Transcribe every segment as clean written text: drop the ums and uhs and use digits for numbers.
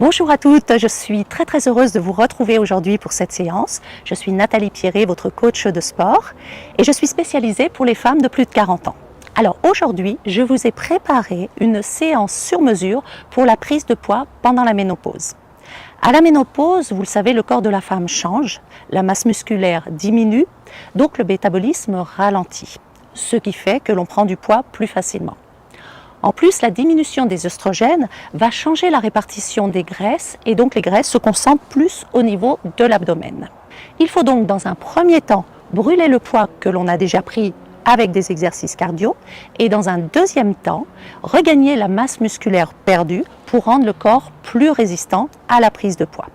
Bonjour à toutes, je suis très heureuse de vous retrouver aujourd'hui pour cette séance. Je suis Nathalie Pierret, votre coach de sport et je suis spécialisée pour les femmes de plus de 40 ans. Alors aujourd'hui, je vous ai préparé une séance sur mesure pour la prise de poids pendant la ménopause. À la ménopause, vous le savez, le corps de la femme change, la masse musculaire diminue, donc le métabolisme ralentit, ce qui fait que l'on prend du poids plus facilement. En plus, la diminution des œstrogènes va changer la répartition des graisses et donc les graisses se concentrent plus au niveau de l'abdomen. Il faut donc dans un premier temps brûler le poids que l'on a déjà pris avec des exercices cardio et dans un deuxième temps regagner la masse musculaire perdue pour rendre le corps plus résistant à la prise de poids.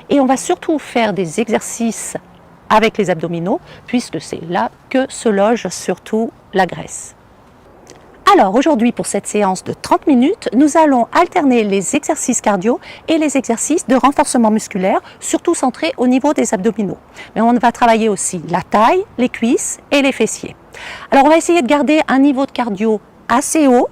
Et on va surtout faire des exercices avec les abdominaux puisque c'est là que se loge surtout la graisse. Alors aujourd'hui pour cette séance de 30 minutes, nous allons alterner les exercices cardio et les exercices de renforcement musculaire, surtout centrés au niveau des abdominaux. Mais on va travailler aussi la taille, les cuisses et les fessiers. Alors on va essayer de garder un niveau de cardio assez haut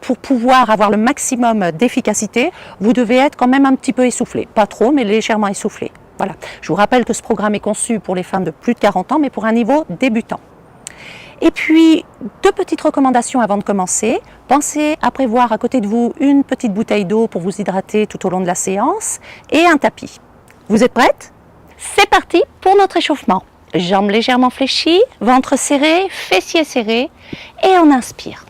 pour pouvoir avoir le maximum d'efficacité. Vous devez être quand même un petit peu essoufflé, pas trop mais légèrement essoufflé. Voilà. Je vous rappelle que ce programme est conçu pour les femmes de plus de 40 ans mais pour un niveau débutant. Et puis, deux petites recommandations avant de commencer. Pensez à prévoir à côté de vous une petite bouteille d'eau pour vous hydrater tout au long de la séance et un tapis. Vous êtes prêtes? C'est parti pour notre échauffement. Jambes légèrement fléchies, ventre serré, fessiers serrés et on inspire.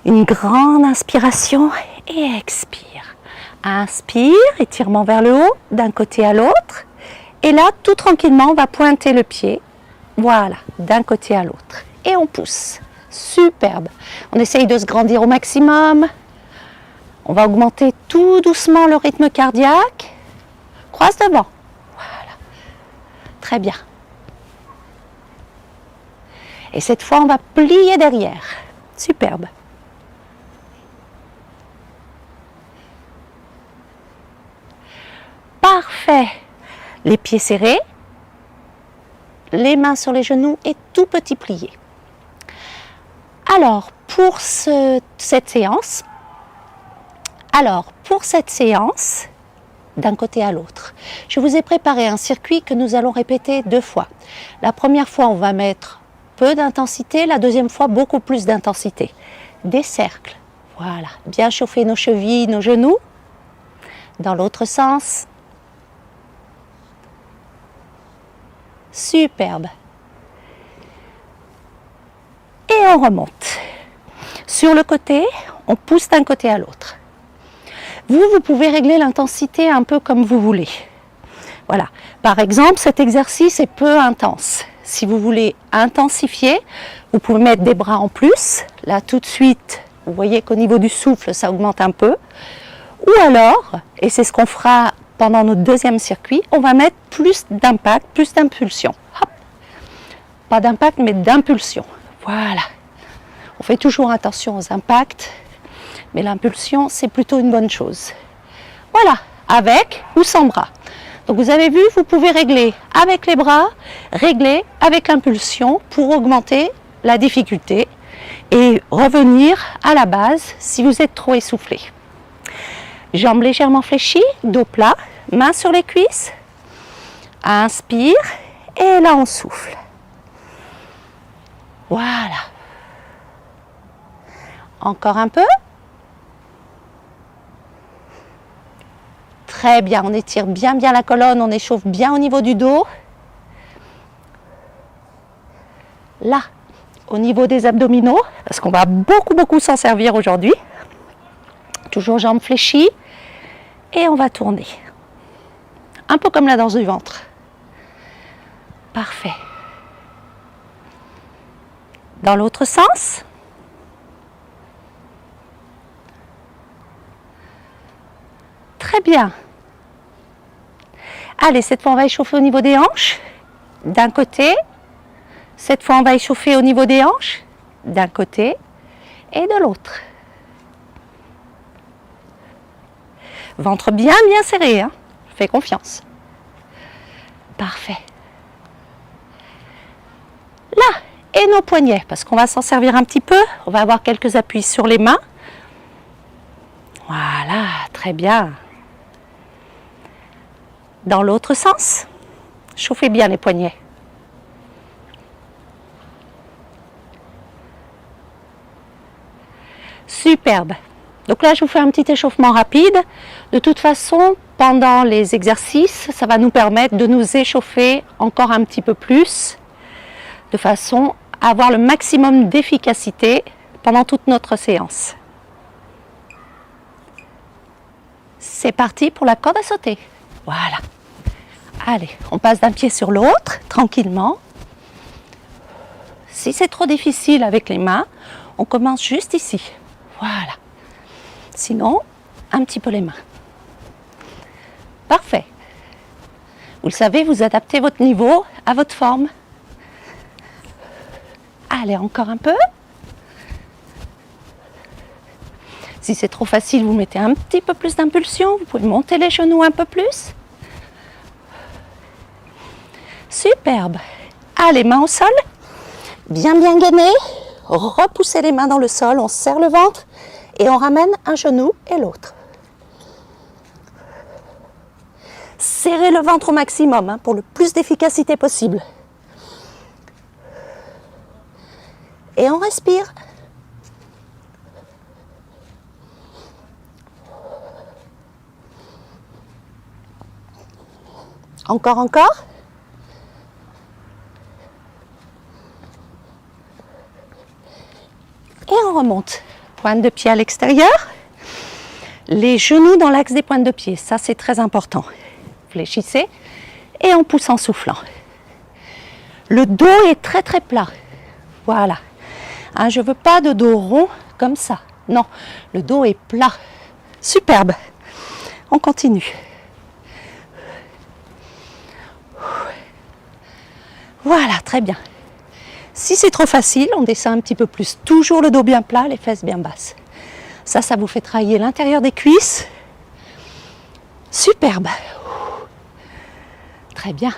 Une grande inspiration et expire. Inspire, étirement vers le haut d'un côté à l'autre. Et là, tout tranquillement, on va pointer le pied. Voilà, d'un côté à l'autre. Et on pousse. Superbe. On essaye de se grandir au maximum. On va augmenter tout doucement le rythme cardiaque. Croise devant. Voilà. Très bien. Et cette fois, on va plier derrière. Superbe. Parfait. Les pieds serrés. Les mains sur les genoux et tout petit plié. Alors, pour cette séance, d'un côté à l'autre, je vous ai préparé un circuit que nous allons répéter 2 fois. La première fois, on va mettre peu d'intensité, la deuxième fois, beaucoup plus d'intensité. Des cercles, voilà, bien chauffer nos chevilles, nos genoux. Dans l'autre sens. Superbe. Et on remonte. Sur le côté, on pousse d'un côté à l'autre. Vous pouvez régler l'intensité un peu comme vous voulez. Voilà. Par exemple, cet exercice est peu intense. Si vous voulez intensifier, vous pouvez mettre des bras en plus. Là, tout de suite, vous voyez qu'au niveau du souffle, ça augmente un peu. Ou alors, et c'est ce qu'on fera pendant notre deuxième circuit, on va mettre plus d'impact, plus d'impulsion. Pas d'impact, mais d'impulsion. Voilà. On fait toujours attention aux impacts, mais l'impulsion, c'est plutôt une bonne chose. Voilà, avec ou sans bras. Donc vous avez vu, vous pouvez régler avec les bras, régler avec l'impulsion pour augmenter la difficulté et revenir à la base si vous êtes trop essoufflé. Jambes légèrement fléchies, dos plat, mains sur les cuisses. Inspire et là on souffle. Voilà. Encore un peu. Très bien, on étire bien la colonne, on échauffe bien au niveau du dos. Là, au niveau des abdominaux, parce qu'on va beaucoup s'en servir aujourd'hui. Toujours jambes fléchies. Et on va tourner. Un peu comme la danse du ventre. Parfait. Dans l'autre sens. Très bien. Allez, cette fois on va échauffer au niveau des hanches. D'un côté. Cette fois on va échauffer au niveau des hanches. D'un côté et de l'autre. Ventre bien serré, hein. Fais confiance. Parfait. Là, et nos poignets, parce qu'on va s'en servir un petit peu. On va avoir quelques appuis sur les mains. Voilà, très bien. Dans l'autre sens, chauffez bien les poignets. Superbe. Donc là, je vous fais un petit échauffement rapide. De toute façon, pendant les exercices, ça va nous permettre de nous échauffer encore un petit peu plus, de façon à avoir le maximum d'efficacité pendant toute notre séance. C'est parti pour la corde à sauter. Voilà. Allez, on passe d'un pied sur l'autre, tranquillement. Si c'est trop difficile avec les mains, on commence juste ici. Voilà. Sinon, un petit peu les mains. Parfait. Vous le savez, vous adaptez votre niveau à votre forme. Allez, encore un peu. Si c'est trop facile, vous mettez un petit peu plus d'impulsion. Vous pouvez monter les genoux un peu plus. Superbe. Allez, mains au sol. Bien gainé. Repoussez les mains dans le sol. On serre le ventre et on ramène un genou et l'autre. Serrez le ventre au maximum pour le plus d'efficacité possible. Et on respire. Encore. Et on remonte. Pointe de pied à l'extérieur. Les genoux dans l'axe des pointes de pied. Ça, c'est très important. Fléchissez et on pousse en soufflant. Le dos est très plat. Voilà. Je ne veux pas de dos rond comme ça. Non, le dos est plat. Superbe. On continue. Voilà, très bien. Si c'est trop facile, on descend un petit peu plus. Toujours le dos bien plat, les fesses bien basses. Ça vous fait travailler l'intérieur des cuisses. Superbe. Très bien.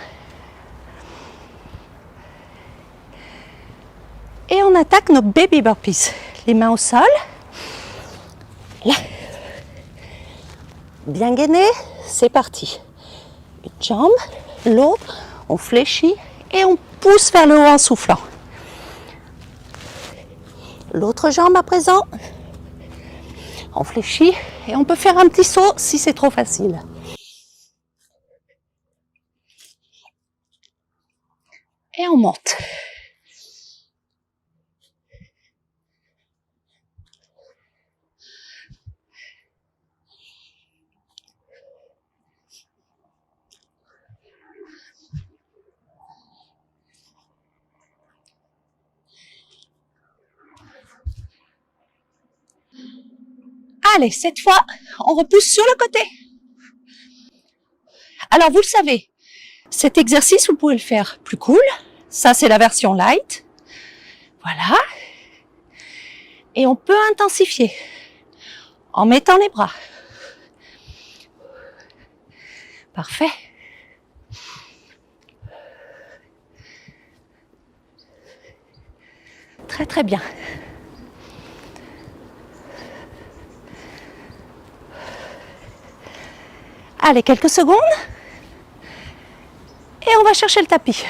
Et on attaque nos baby burpees. Les mains au sol. Là. Bien gainé. C'est parti. Une jambe, l'autre. On fléchit et on pousse vers le haut en soufflant. L'autre jambe à présent. On fléchit et on peut faire un petit saut si c'est trop facile. Et on monte. Allez, cette fois, on repousse sur le côté. Alors, vous le savez, cet exercice, vous pouvez le faire plus cool. Ça, c'est la version light. Voilà. Et on peut intensifier en mettant les bras. Parfait. Très bien. Allez, quelques secondes. Et on va chercher le tapis.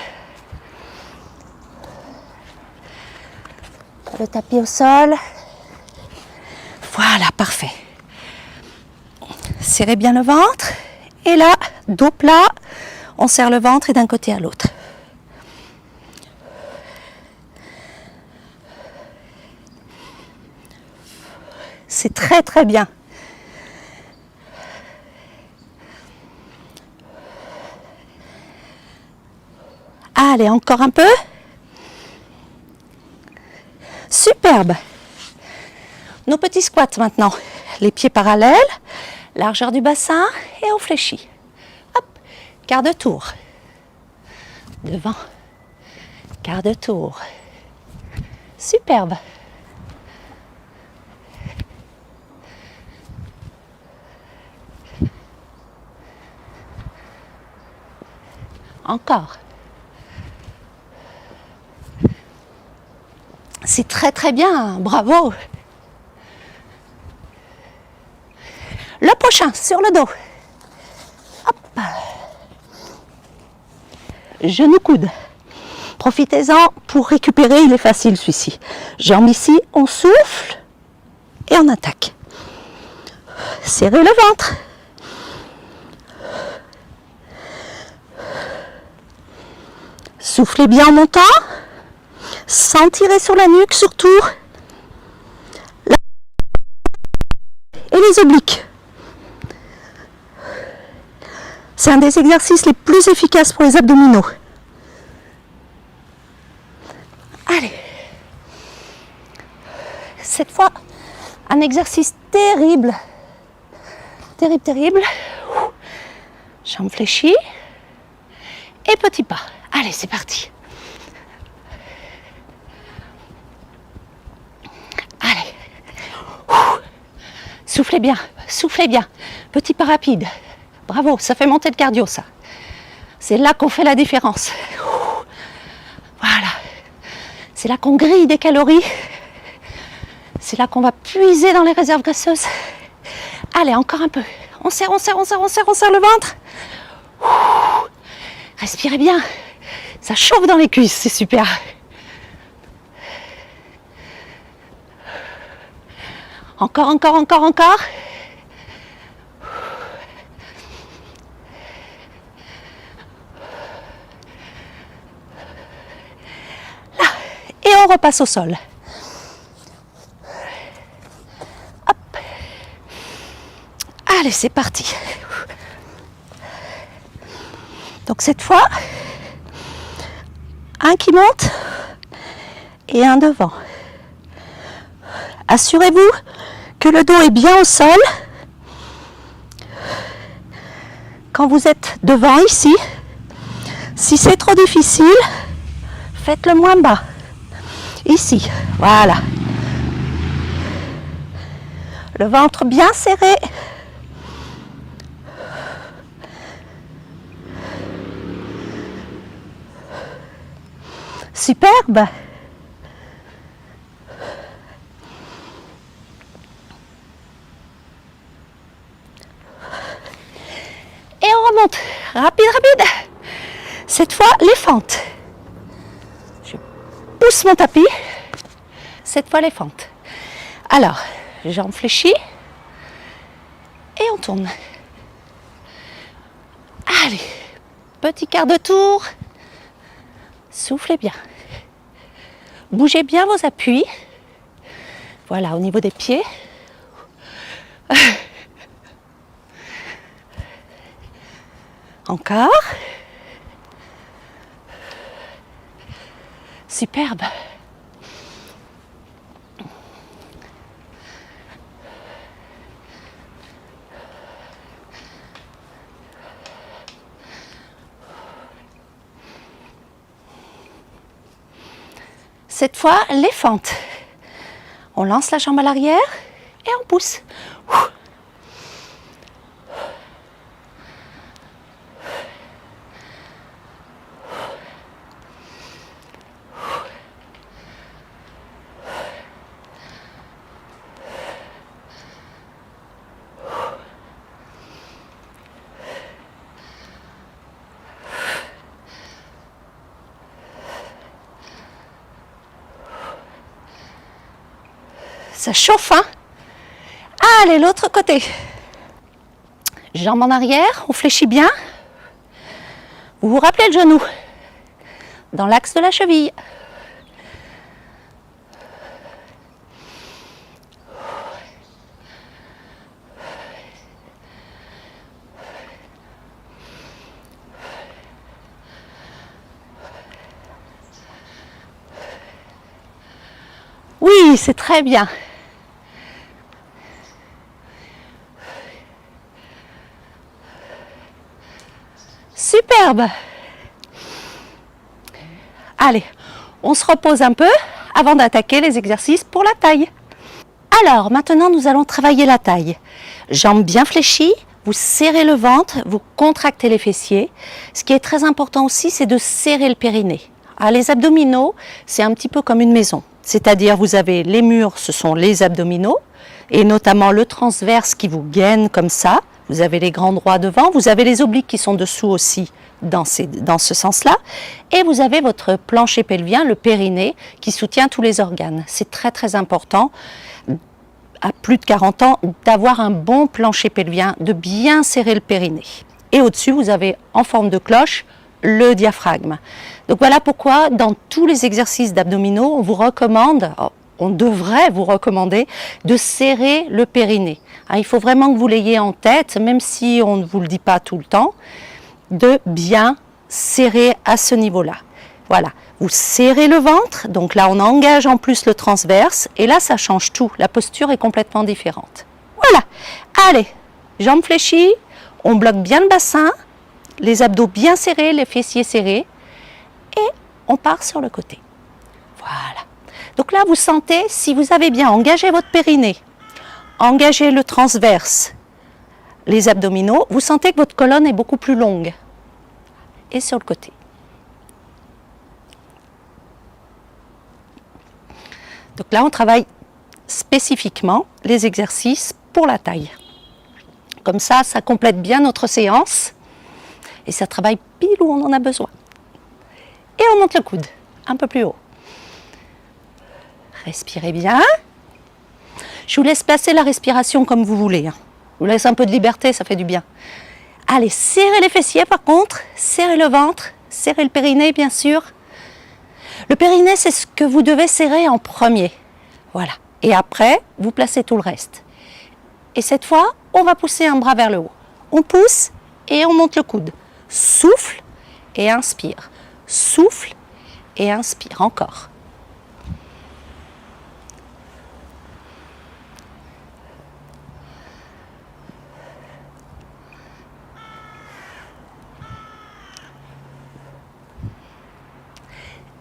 Le tapis au sol. Voilà, parfait. Serrez bien le ventre. Et là, dos plat, on serre le ventre et d'un côté à l'autre. C'est très bien. Allez, encore un peu. Superbe. Nos petits squats maintenant. Les pieds parallèles, largeur du bassin et on fléchit. Hop, quart de tour. Devant, quart de tour. Superbe. Encore. C'est très bien, bravo. Le prochain, sur le dos. Hop. genou coude. Profitez-en pour récupérer, il est facile celui-ci. Jambes ici, on souffle et on attaque. Serrez le ventre. Soufflez bien en montant. Sans tirer sur la nuque surtout. Et les obliques. C'est un des exercices les plus efficaces pour les abdominaux. Allez. Cette fois, un exercice terrible. Terrible. Jambes fléchies. Et petits pas. Allez, c'est parti. Allez. Soufflez bien. Petit pas rapide. Bravo, ça fait monter le cardio, ça. C'est là qu'on fait la différence. Voilà. C'est là qu'on grille des calories. C'est là qu'on va puiser dans les réserves graisseuses. Allez, encore un peu. On serre le ventre. Respirez bien. Ça chauffe dans les cuisses, c'est super. Encore. Là. Et on repasse au sol. Hop. Allez, c'est parti. Donc cette fois, un qui monte et un devant. Assurez-vous que le dos est bien au sol. Quand vous êtes devant ici, si c'est trop difficile, faites-le moins bas. Ici, voilà. Le ventre bien serré. Superbe. Et on remonte. Rapide. Cette fois, les fentes. Je pousse mon tapis. Cette fois, les fentes. Alors, jambes fléchies. Et on tourne. Allez. Petit quart de tour. Soufflez bien. Bougez bien vos appuis. Voilà, au niveau des pieds. Encore. Superbe. Cette fois, les fentes. On lance la jambe à l'arrière et on pousse. Ça chauffe, hein? Allez, l'autre côté. Jambes en arrière, on fléchit bien. Vous vous rappelez le genou dans l'axe de la cheville. Oui, c'est très bien. Superbe. Allez, on se repose un peu avant d'attaquer les exercices pour la taille. Alors, maintenant, nous allons travailler la taille. Jambes bien fléchies, vous serrez le ventre, vous contractez les fessiers. Ce qui est très important aussi, c'est de serrer le périnée. Ah, les abdominaux, c'est un petit peu comme une maison. C'est-à-dire, vous avez les murs, ce sont les abdominaux, et notamment le transverse qui vous gaine comme ça. Vous avez les grands droits devant, vous avez les obliques qui sont dessous aussi, dans ce sens-là. Et vous avez votre plancher pelvien, le périnée, qui soutient tous les organes. C'est très très important, à plus de 40 ans, d'avoir un bon plancher pelvien, de bien serrer le périnée. Et au-dessus, vous avez en forme de cloche le diaphragme. Donc voilà pourquoi dans tous les exercices d'abdominaux, on vous recommande, on devrait vous recommander de serrer le périnée. Il faut vraiment que vous l'ayez en tête, même si on ne vous le dit pas tout le temps, de bien serrer à ce niveau-là. Voilà, vous serrez le ventre, donc là on engage en plus le transverse, et là ça change tout, la posture est complètement différente. Voilà, allez, jambes fléchies, on bloque bien le bassin, les abdos bien serrés, les fessiers serrés, et on part sur le côté. Voilà. Donc là, vous sentez, si vous avez bien engagé votre périnée, engagé le transverse, les abdominaux, vous sentez que votre colonne est beaucoup plus longue. Et sur le côté. Donc là, on travaille spécifiquement les exercices pour la taille. Comme ça complète bien notre séance. Et ça travaille pile où on en a besoin. Et on monte le coude, un peu plus haut. Respirez bien. Je vous laisse placer la respiration comme vous voulez. Je vous laisse un peu de liberté, ça fait du bien. Allez, serrez les fessiers par contre, serrez le ventre, serrez le périnée bien sûr. Le périnée, c'est ce que vous devez serrer en premier. Voilà. Et après, vous placez tout le reste. Et cette fois, on va pousser un bras vers le haut. On pousse et on monte le coude. Souffle et inspire. Souffle et inspire. Encore.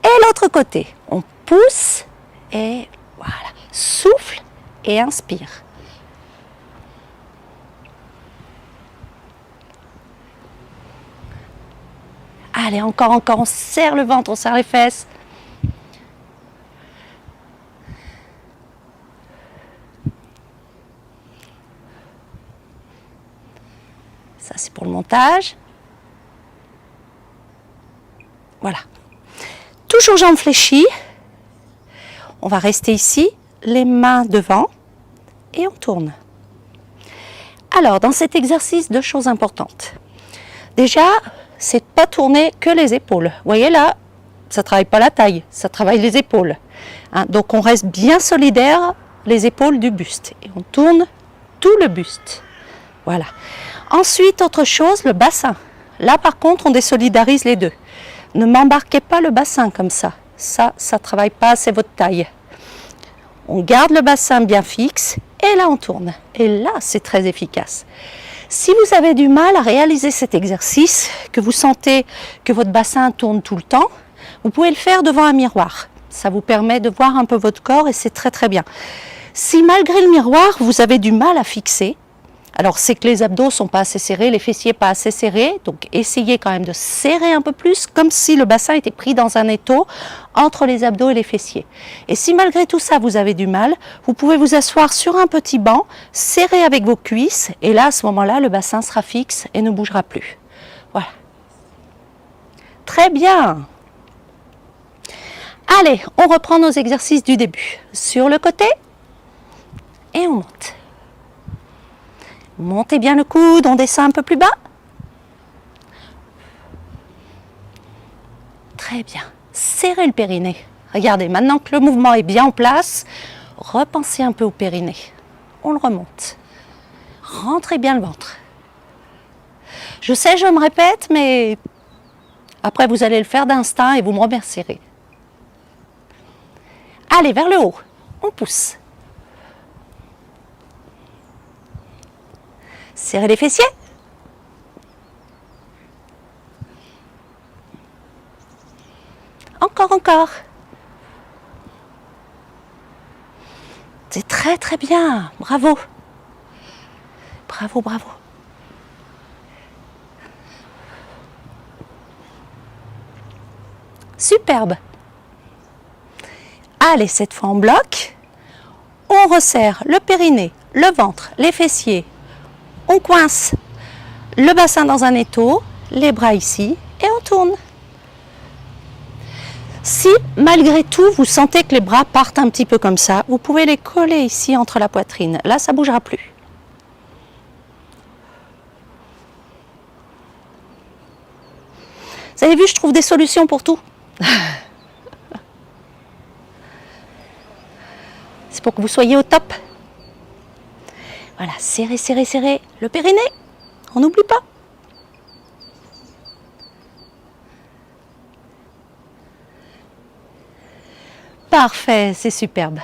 Et l'autre côté, on pousse et voilà, souffle et inspire. Allez, encore, on serre le ventre, on serre les fesses. Ça, c'est pour le montage. Voilà. Toujours jambes fléchies. On va rester ici, les mains devant et on tourne. Alors, dans cet exercice, 2 choses importantes. Déjà, c'est de pas tourner que les épaules. Vous voyez là, ça travaille pas la taille, ça travaille les épaules. Donc on reste bien solidaire, les épaules du buste. Et on tourne tout le buste. Voilà. Ensuite, autre chose, le bassin. Là, par contre, on désolidarise les deux. Ne m'embarquez pas le bassin comme ça. Ça travaille pas, c'est votre taille. On garde le bassin bien fixe et là, on tourne. Et là, c'est très efficace. Si vous avez du mal à réaliser cet exercice, que vous sentez que votre bassin tourne tout le temps, vous pouvez le faire devant un miroir. Ça vous permet de voir un peu votre corps et c'est très très bien. Si malgré le miroir, vous avez du mal à fixer, alors c'est que les abdos sont pas assez serrés, les fessiers pas assez serrés, donc essayez quand même de serrer un peu plus, comme si le bassin était pris dans un étau entre les abdos et les fessiers. Et si malgré tout ça vous avez du mal, vous pouvez vous asseoir sur un petit banc, serrer avec vos cuisses, et là à ce moment-là le bassin sera fixe et ne bougera plus. Voilà. Très bien. Allez, on reprend nos exercices du début. Sur le côté, et on monte. Montez bien le coude, on descend un peu plus bas. Très bien. Serrez le périnée. Regardez, maintenant que le mouvement est bien en place, repensez un peu au périnée. On le remonte. Rentrez bien le ventre. Je sais, je me répète, mais après vous allez le faire d'instinct et vous me remercierez. Allez, vers le haut. On pousse. Serrez les fessiers. Encore, encore. C'est très très bien. Bravo. Bravo, bravo. Superbe. Allez, cette fois on bloque. On resserre le périnée, le ventre, les fessiers. On coince le bassin dans un étau, les bras ici, tourne. Si malgré tout vous sentez que les bras partent un petit peu comme ça, vous pouvez les coller ici entre la poitrine. Là, ça ne bougera plus. Vous avez vu, je trouve des solutions pour tout. C'est pour que vous soyez au top. Voilà, serrez, serrez, serrez le périnée. On n'oublie pas. Parfait, c'est superbe.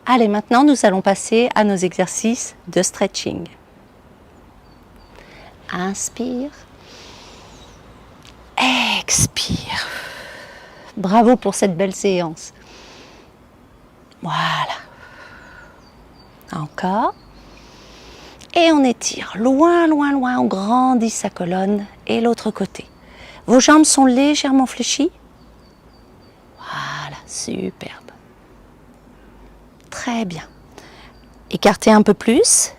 Allez, maintenant, nous allons passer à nos exercices de stretching. Inspire. Expire. Bravo pour cette belle séance. Voilà. Encore. Et on étire loin, loin, loin. On grandit sa colonne et l'autre côté. Vos jambes sont légèrement fléchies. Voilà, superbe. Très bien. Écartez un peu plus.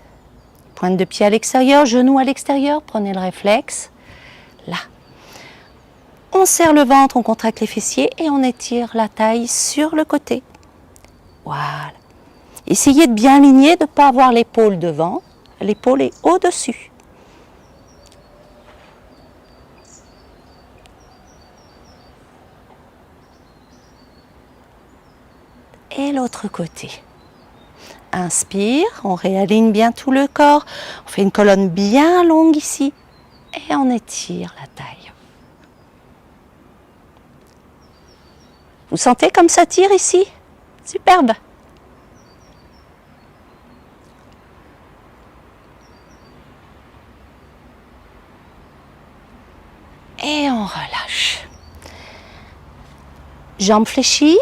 Pointe de pied à l'extérieur, genou à l'extérieur. Prenez le réflexe. Là. On serre le ventre, on contracte les fessiers et on étire la taille sur le côté. Voilà. Essayez de bien aligner, de ne pas avoir l'épaule devant. L'épaule est au-dessus. Et l'autre côté. Inspire, on réaligne bien tout le corps. On fait une colonne bien longue ici. Et on étire la taille. Vous sentez comme ça tire ici? Superbe. Et on relâche. Jambes fléchies,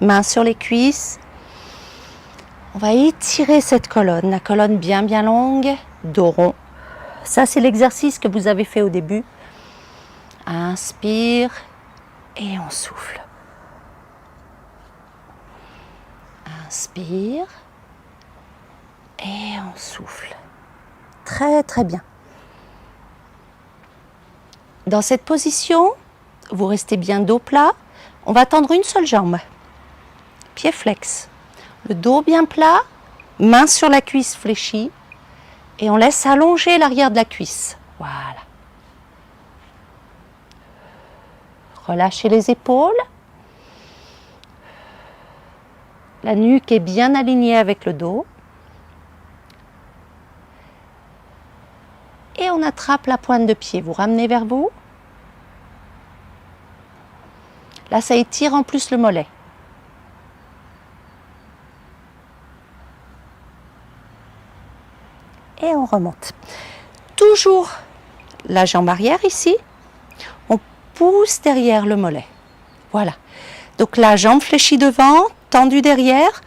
mains sur les cuisses. On va étirer cette colonne, la colonne bien bien longue, dos rond. Ça c'est l'exercice que vous avez fait au début. Inspire et on souffle. Inspire et on souffle. Très très bien. Dans cette position, vous restez bien dos plat. On va tendre une seule jambe. Pied flex. Le dos bien plat, main sur la cuisse fléchie. Et on laisse allonger l'arrière de la cuisse. Voilà. Relâchez les épaules. La nuque est bien alignée avec le dos. Et on attrape la pointe de pied. Vous ramenez vers vous. Là, ça étire en plus le mollet. Et on remonte. Toujours la jambe arrière ici. On pousse derrière le mollet. Voilà. Donc la jambe fléchie devant, tendue derrière.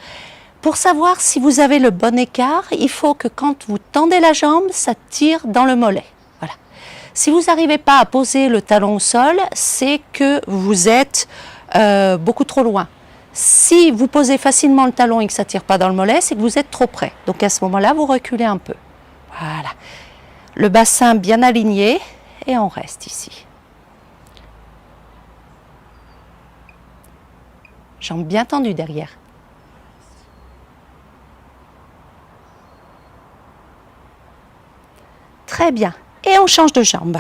Pour savoir si vous avez le bon écart, il faut que quand vous tendez la jambe, ça tire dans le mollet. Voilà. Si vous n'arrivez pas à poser le talon au sol, c'est que vous êtes beaucoup trop loin. Si vous posez facilement le talon et que ça ne tire pas dans le mollet, c'est que vous êtes trop près. Donc à ce moment-là, vous reculez un peu. Voilà. Le bassin bien aligné et on reste ici. Jambes bien tendues derrière. Très bien. Et on change de jambe.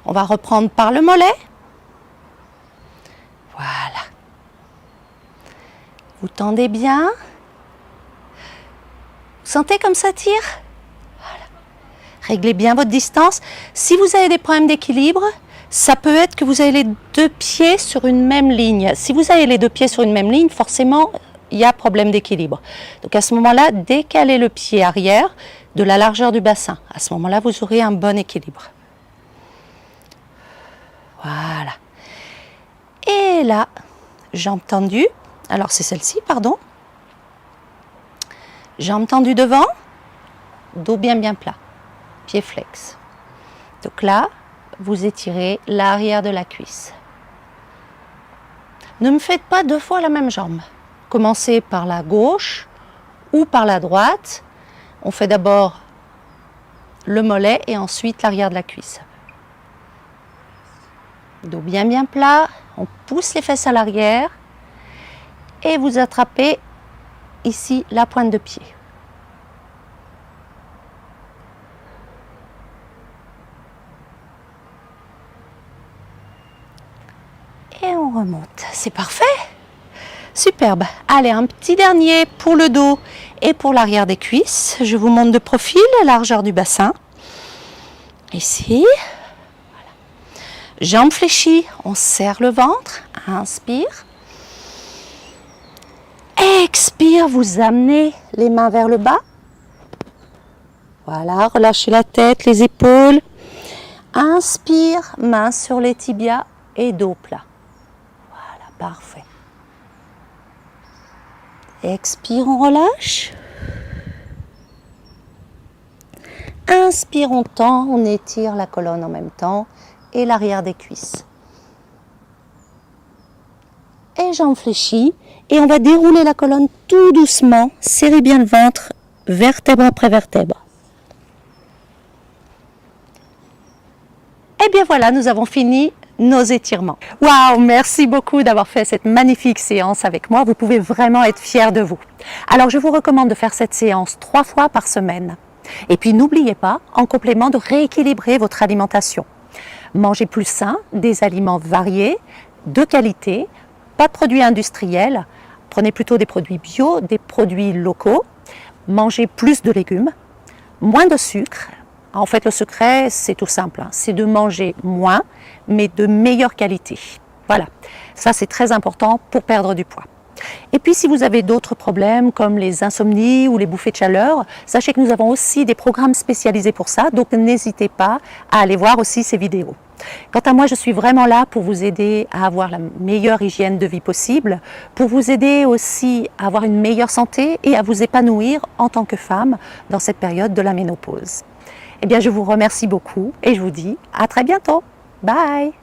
On va reprendre par le mollet. Voilà. Vous tendez bien. Vous sentez comme ça tire? Voilà. Réglez bien votre distance. Si vous avez des problèmes d'équilibre, ça peut être que vous avez les deux pieds sur une même ligne. Si vous avez les deux pieds sur une même ligne, forcément, il y a problème d'équilibre. Donc à ce moment-là, décalez le pied arrière de la largeur du bassin. À ce moment-là, vous aurez un bon équilibre. Voilà. Et là, jambes tendues. Alors c'est celle-ci, pardon. Jambes tendues devant, dos bien bien plat, pied flex. Donc là, vous étirez l'arrière de la cuisse. Ne me faites pas deux fois la même jambe. Commencez par la gauche ou par la droite. On fait d'abord le mollet et ensuite l'arrière de la cuisse. Dos bien plat, on pousse les fesses à l'arrière et vous attrapez ici la pointe de pied. Et on remonte, c'est parfait. Superbe. Allez, un petit dernier pour le dos et pour l'arrière des cuisses. Je vous montre de profil la largeur du bassin. Ici. Voilà. Jambes fléchies, on serre le ventre. Inspire. Expire, vous amenez les mains vers le bas. Voilà, relâchez la tête, les épaules. Inspire, main sur les tibias et dos plat. Voilà, parfait. Expire, on relâche. Inspire, on tend, on étire la colonne en même temps et l'arrière des cuisses. Et jambes fléchies. Et on va dérouler la colonne tout doucement. Serrez bien le ventre, vertèbre après vertèbre. Et bien voilà, nous avons fini nos étirements. Waouh, merci beaucoup d'avoir fait cette magnifique séance avec moi. Vous pouvez vraiment être fiers de vous. Alors je vous recommande de faire cette séance 3 fois par semaine. Et puis n'oubliez pas, en complément, de rééquilibrer votre alimentation. Mangez plus sain, des aliments variés, de qualité, pas de produits industriels. Prenez plutôt des produits bio, des produits locaux. Mangez plus de légumes, moins de sucre. En fait, le secret, c'est tout simple, c'est de manger moins, mais de meilleure qualité. Voilà, ça c'est très important pour perdre du poids. Et puis si vous avez d'autres problèmes comme les insomnies ou les bouffées de chaleur, sachez que nous avons aussi des programmes spécialisés pour ça, donc n'hésitez pas à aller voir aussi ces vidéos. Quant à moi, je suis vraiment là pour vous aider à avoir la meilleure hygiène de vie possible, pour vous aider aussi à avoir une meilleure santé et à vous épanouir en tant que femme dans cette période de la ménopause. Eh bien, je vous remercie beaucoup et je vous dis à très bientôt. Bye!